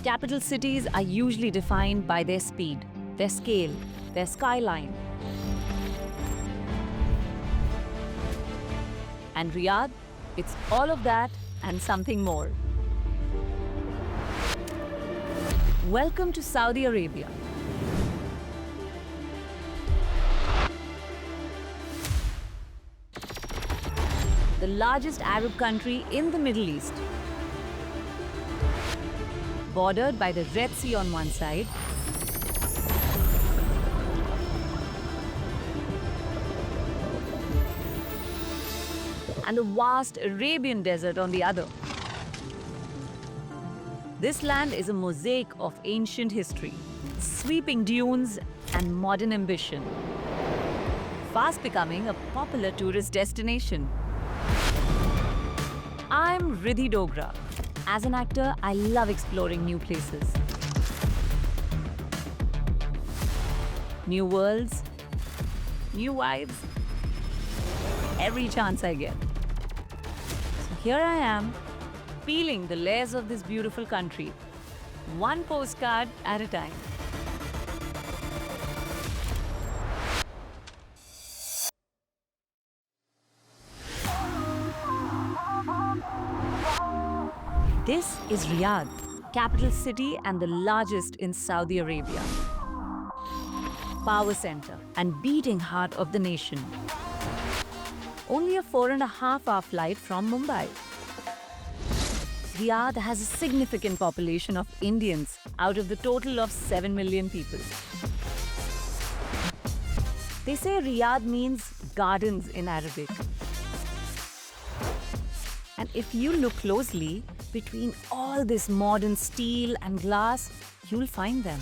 Capital cities are usually defined by their speed, their scale, their skyline. And Riyadh, it's all of that and something more. Welcome to Saudi Arabia. The largest Arab country in the Middle East. Bordered by the Red Sea on one side and the vast Arabian desert on the other. This land is a mosaic of ancient history, sweeping dunes and modern ambition, fast becoming a popular tourist destination. I'm Riddhi Dogra. As an actor, I love exploring new places, new worlds, new vibes, every chance I get. So here I am, peeling the layers of this beautiful country, one postcard at a time. This is Riyadh, capital city and the largest in Saudi Arabia. Power center and beating heart of the nation. Only a 4.5-hour flight from Mumbai. Riyadh has a significant population of Indians out of the total of 7 million people. They say Riyadh means gardens in Arabic. And if you look closely, between all this modern steel and glass, you'll find them.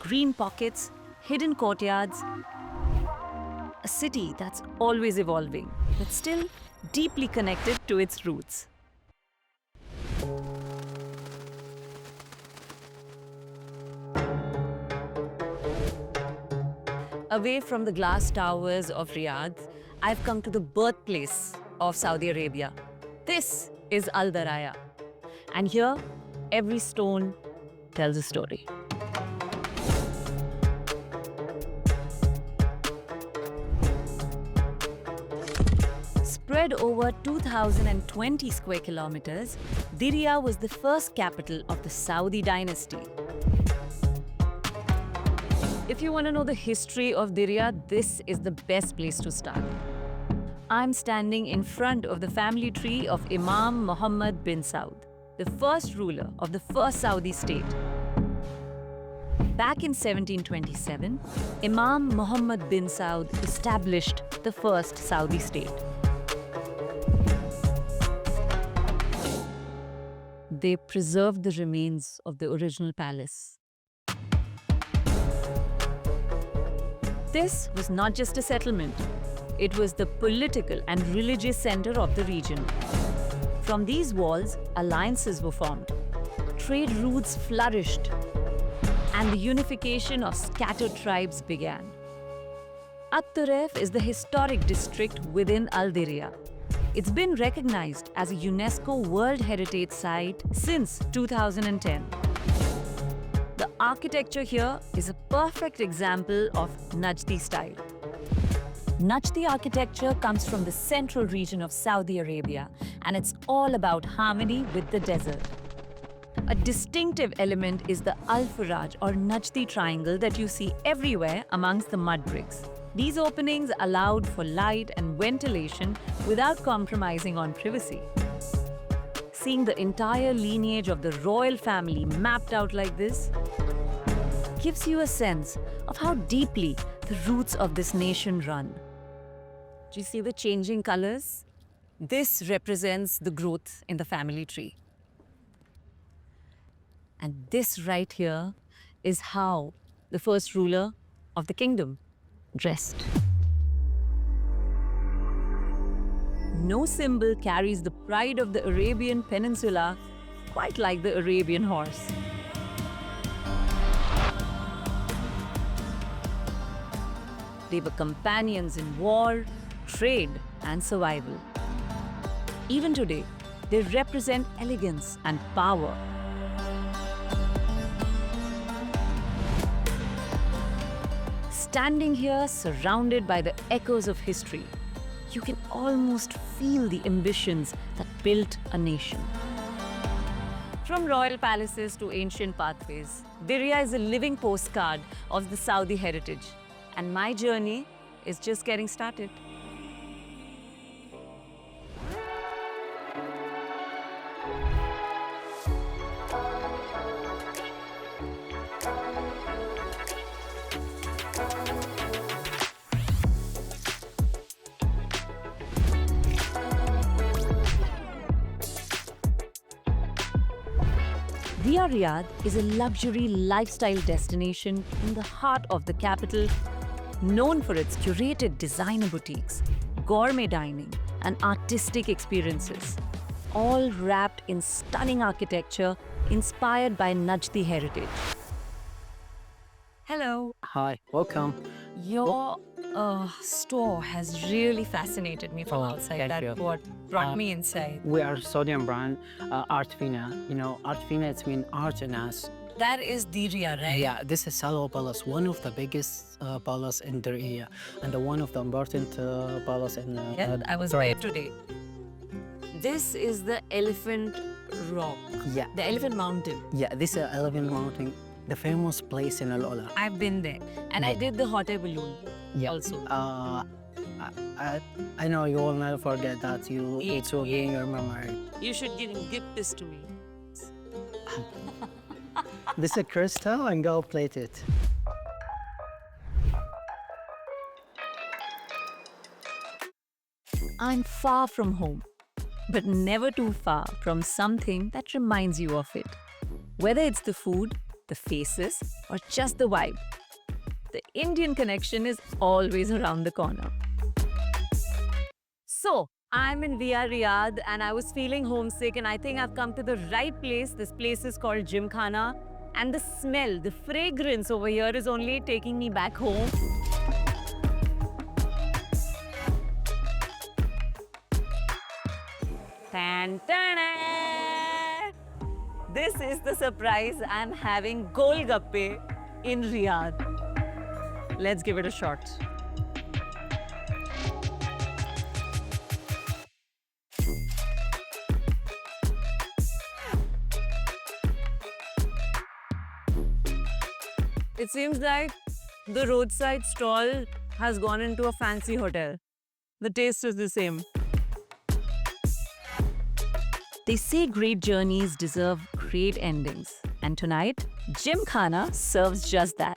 Green pockets, hidden courtyards, a city that's always evolving, but still deeply connected to its roots. Away from the glass towers of Riyadh, I've come to the birthplace of Saudi Arabia. This is Al Daraya. And here, every stone tells a story. Spread over 2,020 square kilometers, Diriyah was the first capital of the Saudi dynasty. If you want to know the history of Diriyah, this is the best place to start. I'm standing in front of the family tree of Imam Muhammad bin Saud, the first ruler of the first Saudi state. Back in 1727, Imam Muhammad bin Saud established the first Saudi state. They preserved the remains of the original palace. This was not just a settlement. It was the political and religious center of the region. From these walls, alliances were formed, trade routes flourished, and the unification of scattered tribes began. At-Turayf is the historic district within Al Diriyah. It's been recognized as a UNESCO World Heritage Site since 2010. The architecture here is a perfect example of Najdi style. Najdi architecture comes from the central region of Saudi Arabia, and it's all about harmony with the desert. A distinctive element is the Al-Faraj or Najdi triangle that you see everywhere amongst the mud bricks. These openings allowed for light and ventilation without compromising on privacy. Seeing the entire lineage of the royal family mapped out like this gives you a sense of how deeply the roots of this nation run. Do you see the changing colors? This represents the growth in the family tree. And this right here is how the first ruler of the kingdom dressed. No symbol carries the pride of the Arabian Peninsula quite like the Arabian horse. They were companions in war, trade, and survival. Even today, They represent elegance and power. Standing here, surrounded by the echoes of history, you can almost feel the ambitions that built a nation. From royal palaces to ancient pathways, Diriyah is a living postcard of the Saudi heritage. And my journey is just getting started. Via Riyadh is a luxury lifestyle destination in the heart of the capital, known for its curated designer boutiques, gourmet dining, and artistic experiences, all wrapped in stunning architecture inspired by Najdi heritage. Hello. Hi, welcome. Your store has really fascinated me from outside. thank That's you. what brought me inside. We are Saudian brand, Artfina. You know, Artfina, it's mean art in us. That is Diriyah, right? Yeah, this is Salwa Palace, one of the biggest palace in Diriyah, and one of the important palace in. Yeah, I was there today. This is the Elephant Rock, Yeah, the Elephant Mountain. yeah, this is Elephant Mountain, the famous place in Al Ula. I've been there, and I did the hot air balloon Yeah. also. I know you will never forget that. It will be in your memory. You should give this to me. This is crystal and gold plated. I'm far from home, but never too far from something that reminds you of it. Whether it's the food, the faces, or just the vibe, the Indian connection is always around the corner. So, I'm in Via Riyadh and I was feeling homesick, and I think I've come to the right place. This place is called Gymkhana, and the smell, the fragrance over here is only taking me back home. Tan-tan-tan! This is the surprise. I'm having Golgappe in Riyadh. Let's give it a shot. It seems like the roadside stall has gone into a fancy hotel. The taste is the same. They say great journeys deserve great endings. And tonight, Gymkhana serves just that.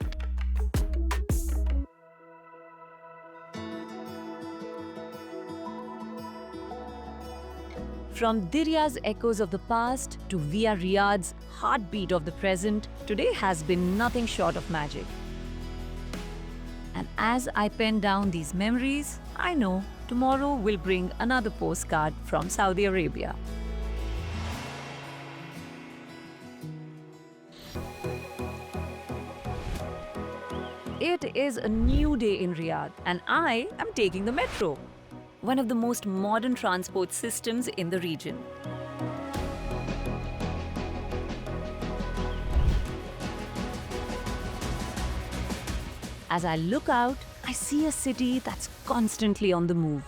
From Diriyah's echoes of the past to Via Riyadh's heartbeat of the present, today has been nothing short of magic. And as I pen down these memories, I know tomorrow will bring another postcard from Saudi Arabia. It is a new day in Riyadh, and I am taking the metro, one of the most modern transport systems in the region. As I look out, I see a city that's constantly on the move,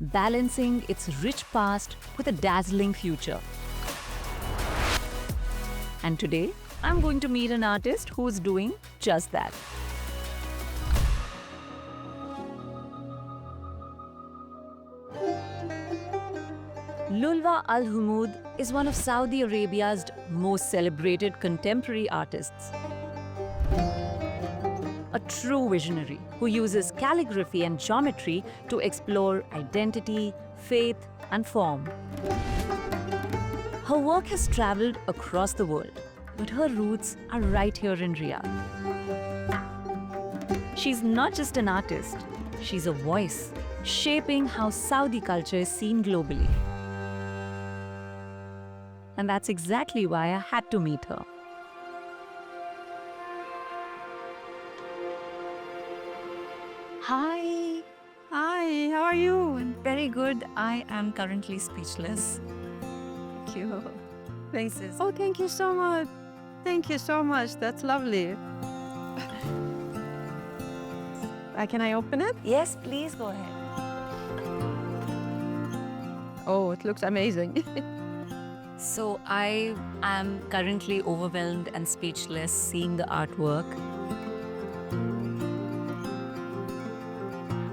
balancing its rich past with a dazzling future. And today, I'm going to meet an artist who's doing just that. Lulwa Al Humud is one of Saudi Arabia's most celebrated contemporary artists. A true visionary who uses calligraphy and geometry to explore identity, faith, and form. Her work has traveled across the world, but her roots are right here in Riyadh. She's not just an artist, she's a voice, shaping how Saudi culture is seen globally. And that's exactly why I had to meet her. Hi. Hi, how are you? Very good. I am currently speechless. Thank you. Faces. Oh, thank you so much. Thank you so much. That's lovely. Can I open it? Yes, please go ahead. Oh, it looks amazing. So I am currently overwhelmed and speechless seeing the artwork.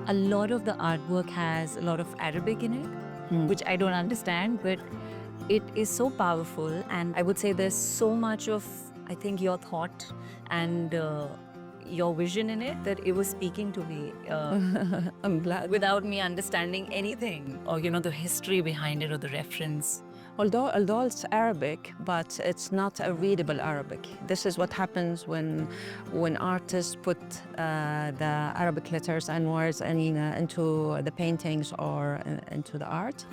A lot of the artwork has a lot of Arabic in it, which I don't understand, but it is so powerful. And I would say there's so much of, I think, your thought and your vision in it that it was speaking to me I'm glad. without me understanding anything or, the history behind it or the reference. Although it's Arabic, but it's not a readable Arabic. This is what happens when artists put the Arabic letters and words into the paintings or into the art.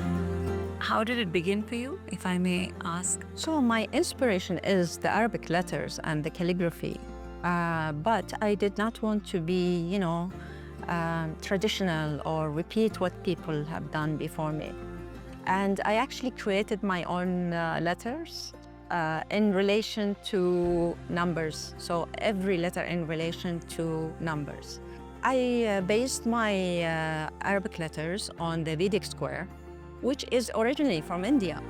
How did it begin for you, if I may ask? So my inspiration is the Arabic letters and the calligraphy. But I did not want to be, traditional or repeat what people have done before me. And I actually created my own letters in relation to numbers. So every letter in relation to numbers. I based my Arabic letters on the Vedic square, which is originally from India.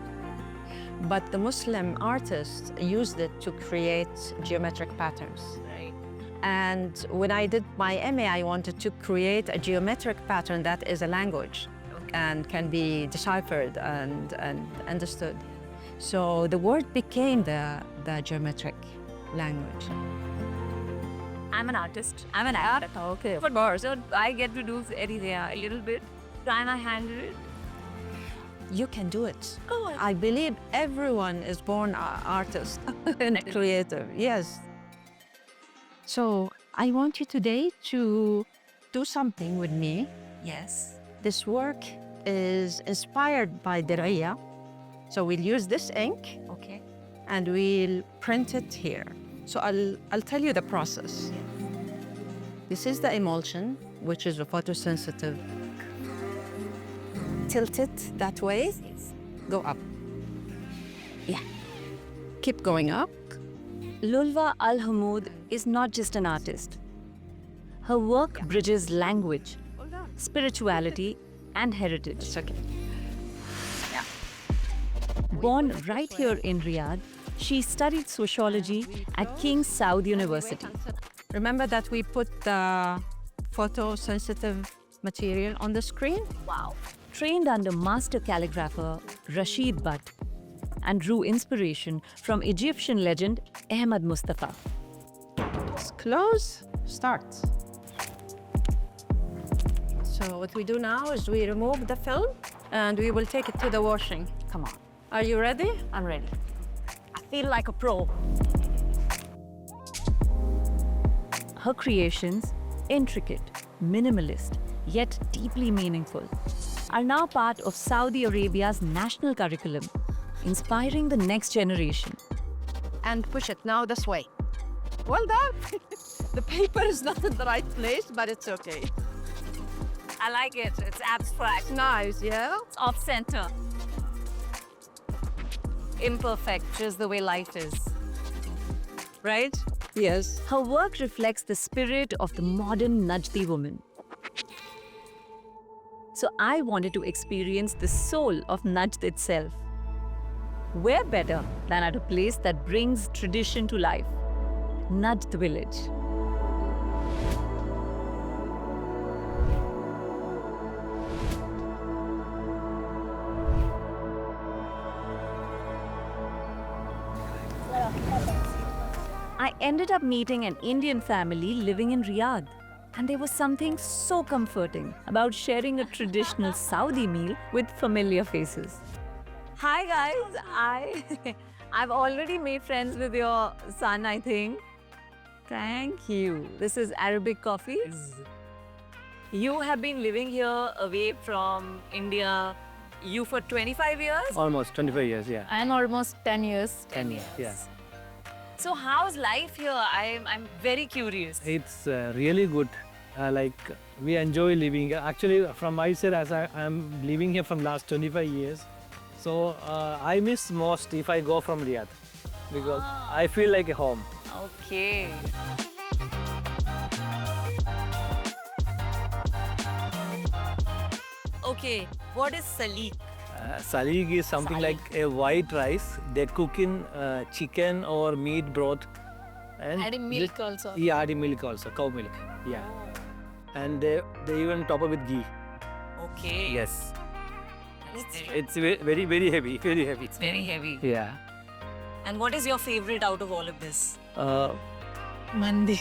But the Muslim artists used it to create geometric patterns. Right. And when I did my MA, I wanted to create a geometric pattern that is a language and can be deciphered and understood. So the word became the geometric language. I'm an artist. I'm an actor. Okay. Of course. So I get to do anything a little bit. Try my hand at it. You can do it. Oh, I believe everyone is born an artist and creative. Yes. So I want you today to do something with me. yes. This work is inspired by Diraya. So we'll use this ink Okay. and we'll print it here. So I'll tell you the process. This is the emulsion, which is a photosensitive. Tilt it that way. Go up. Yeah. Keep going up. Lulwa Al Hamoud is not just an artist. Her work bridges language, spirituality, and heritage. It's okay. Born right here in Riyadh, she studied sociology at King Saud University. Remember that we put the photosensitive material on the screen? Wow. Trained under master calligrapher Rashid Butt and drew inspiration from Egyptian legend Ahmad Mustafa. Close, start. So what we do now is we remove the film and we will take it to the washing. Come on, Are you ready? I'm ready. I feel like a pro. Her creations, intricate, minimalist, yet deeply meaningful, are now part of Saudi Arabia's national curriculum, inspiring the next generation. And push it now this way. Well done. The paper is not in the right place, but it's okay. I like it. It's abstract. Nice, yeah? It's off-center. Imperfect, just the way life is. Right? Yes. Her work reflects the spirit of the modern Najdi woman. So I wanted to experience the soul of Najd itself. Where better than at a place that brings tradition to life? Najd village. I ended up meeting an Indian family living in Riyadh. And there was something so comforting about sharing a traditional Saudi meal with familiar faces. Hi guys, I've already made friends with your son, I think. Thank you. This is Arabic coffee. You have been living here away from India, you for 25 years? Almost 25 years, yeah. I'm almost 10 years. 10 years, yeah. So how's life here? I'm very curious. It's really good. Like we enjoy living here. Actually, from my side, as I'm living here from last 25 years, so I miss most if I go from Riyadh because I feel like a home. Okay. Okay, what is salik? Salig is something like a white rice. They cook in chicken or meat broth. And Adding milk also. Yeah, adding milk also, cow milk. Yeah. And they even top up with ghee. Okay. Yes. It's Very, very heavy. Very heavy. very heavy. Yeah. And what is your favorite out of all of this? Mandi.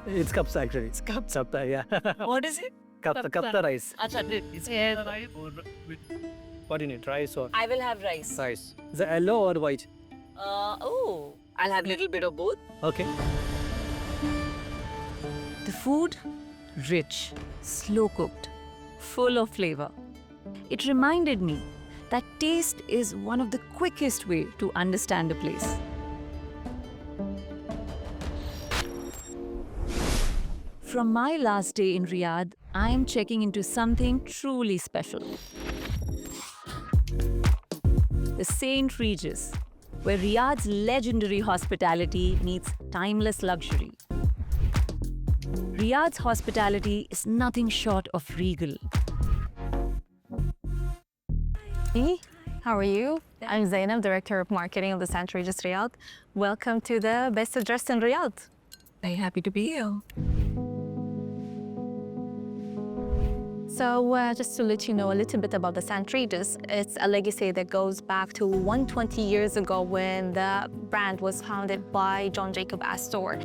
It's kapsa actually. It's kapsa. Kapsa, yeah. What is it? Kapsa rice. Acha, It's what in it? Rice or I will have rice. rice? Is it yellow or white? Oh, I'll have a little bit of both. Okay. The food, rich, slow cooked, full of flavor. It reminded me that taste is one of the quickest way to understand a place. From my last day in Riyadh, I am checking into something truly special. The St. Regis, where Riyadh's legendary hospitality meets timeless luxury. Riyadh's hospitality is nothing short of regal. Hey, how are you? I'm Zainab, Director of Marketing of the St. Regis Riyadh. Welcome to the best address in Riyadh. Very happy to be here. So just to let you know a little bit about the St. Regis, it's a legacy that goes back to 120 years ago when the brand was founded by John Jacob Astor.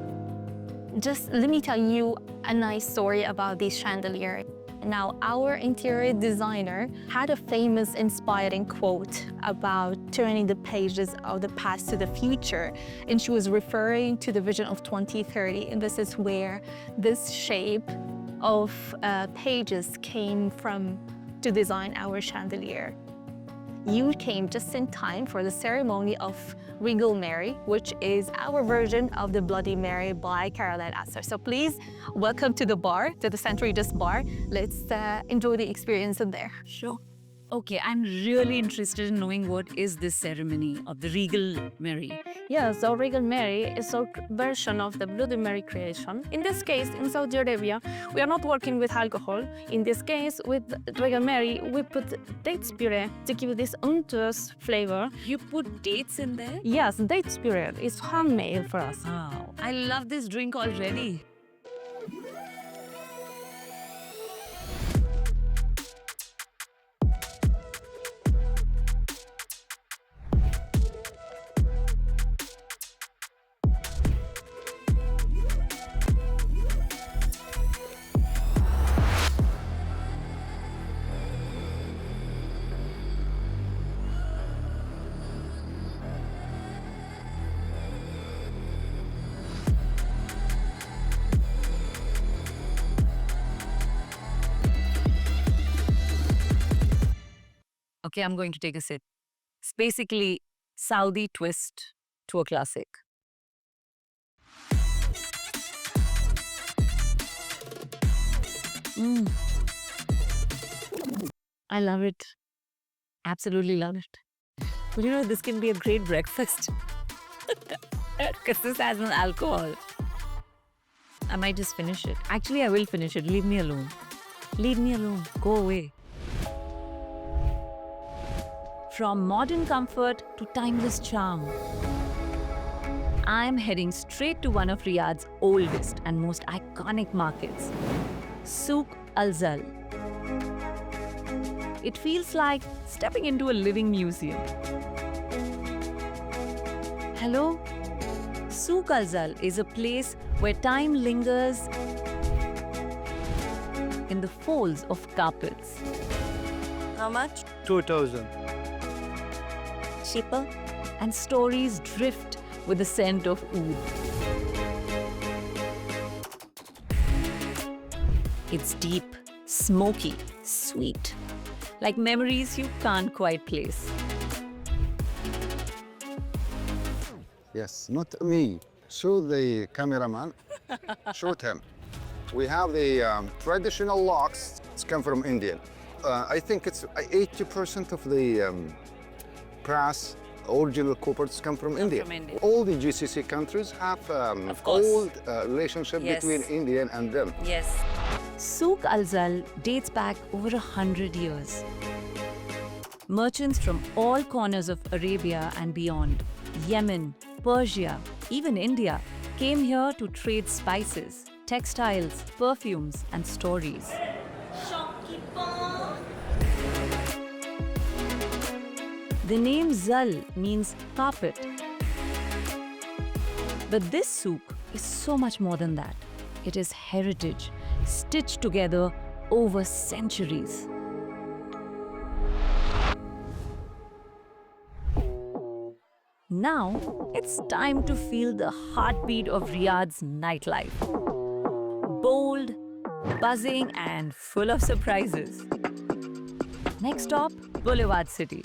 Just let me tell you a nice story about this chandelier. Now, our interior designer had a famous inspiring quote about turning the pages of the past to the future, and she was referring to the vision of 2030, and this is where this shape of pages came from to design our chandelier. You came just in time for the ceremony of Regal Mary, which is our version of the Bloody Mary by Caroline Astor. So please, welcome to the bar, to the St. Regis bar. Let's enjoy the experience in there. Sure. Okay, I'm really interested in knowing what is this ceremony of the Regal Mary. Yeah, so Regal Mary is a version of the Bloody Mary creation. In this case, in Saudi Arabia, we are not working with alcohol. In this case, with Regal Mary, we put dates puree to give this unctuous flavor. You put dates in there? Yes, dates puree is handmade for us. Wow, I love this drink already. Okay, I'm going to take a sip. It's basically Saudi twist to a classic. I love it. Absolutely love it. But you know, this can be a great breakfast. Because this has no alcohol. I might just finish it. Actually, I will finish it. Leave me alone. Leave me alone. Go away. From modern comfort to timeless charm, I'm heading straight to one of Riyadh's oldest and most iconic markets, Souk Al-Zal. It feels like stepping into a living museum. Hello? Souk Al-Zal is a place where time lingers in the folds of carpets. How much? 2,000. Cheaper, and stories drift with the scent of oud. It's deep, smoky, sweet, like memories you can't quite place. Yes, not me. Show the cameraman. Shoot him. We have the traditional locks. It's come from India. I think it's 80% of the brass original coppers come from India. All the GCC countries have old relationship Yes. between India and them. Yes. Souk Al-Zal dates back over 100 years. Merchants from all corners of Arabia and beyond, Yemen, Persia, even India, came here to trade spices, textiles, perfumes, and stories. The name Zal means carpet. But this souk is so much more than that. It is heritage, stitched together over centuries. Now, it's time to feel the heartbeat of Riyadh's nightlife. Bold, buzzing, and full of surprises. Next stop, Boulevard City.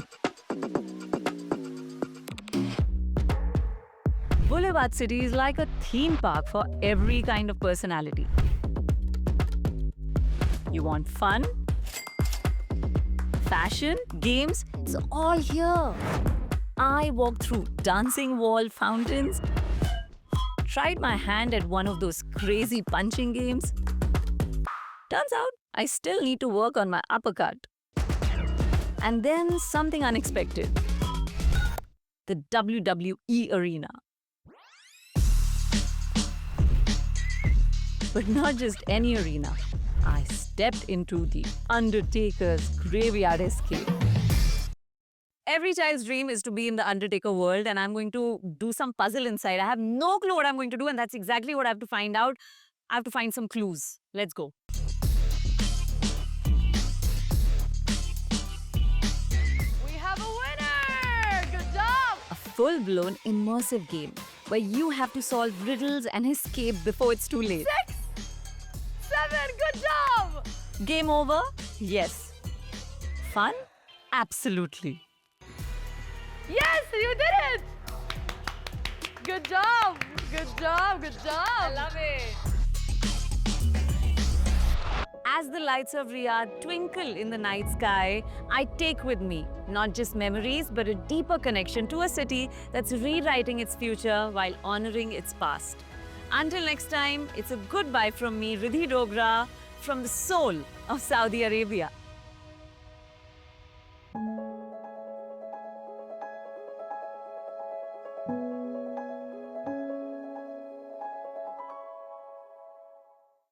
Boulevard City is like a theme park for every kind of personality. You want fun? Fashion? Games? It's all here. I walked through dancing wall fountains, tried my hand at one of those crazy punching games. Turns out, I still need to work on my uppercut. And then something unexpected. The WWE arena. But not just any arena. I stepped into the Undertaker's graveyard escape. Every child's dream is to be in the Undertaker world, and I'm going to do some puzzle inside. I have no clue what I'm going to do, and that's exactly what I have to find out. I have to find some clues. Let's go. We have a winner! Good job! A full-blown immersive game where you have to solve riddles and escape before it's too late. 7, good job! Game over? Yes. Fun? Absolutely. Yes, you did it! Good job! Good job! Good job! I love it! As the lights of Riyadh twinkle in the night sky, I take with me not just memories, but a deeper connection to a city that's rewriting its future while honoring its past. Until next time, it's a goodbye from me, Riddhi Dogra, from the soul of Saudi Arabia.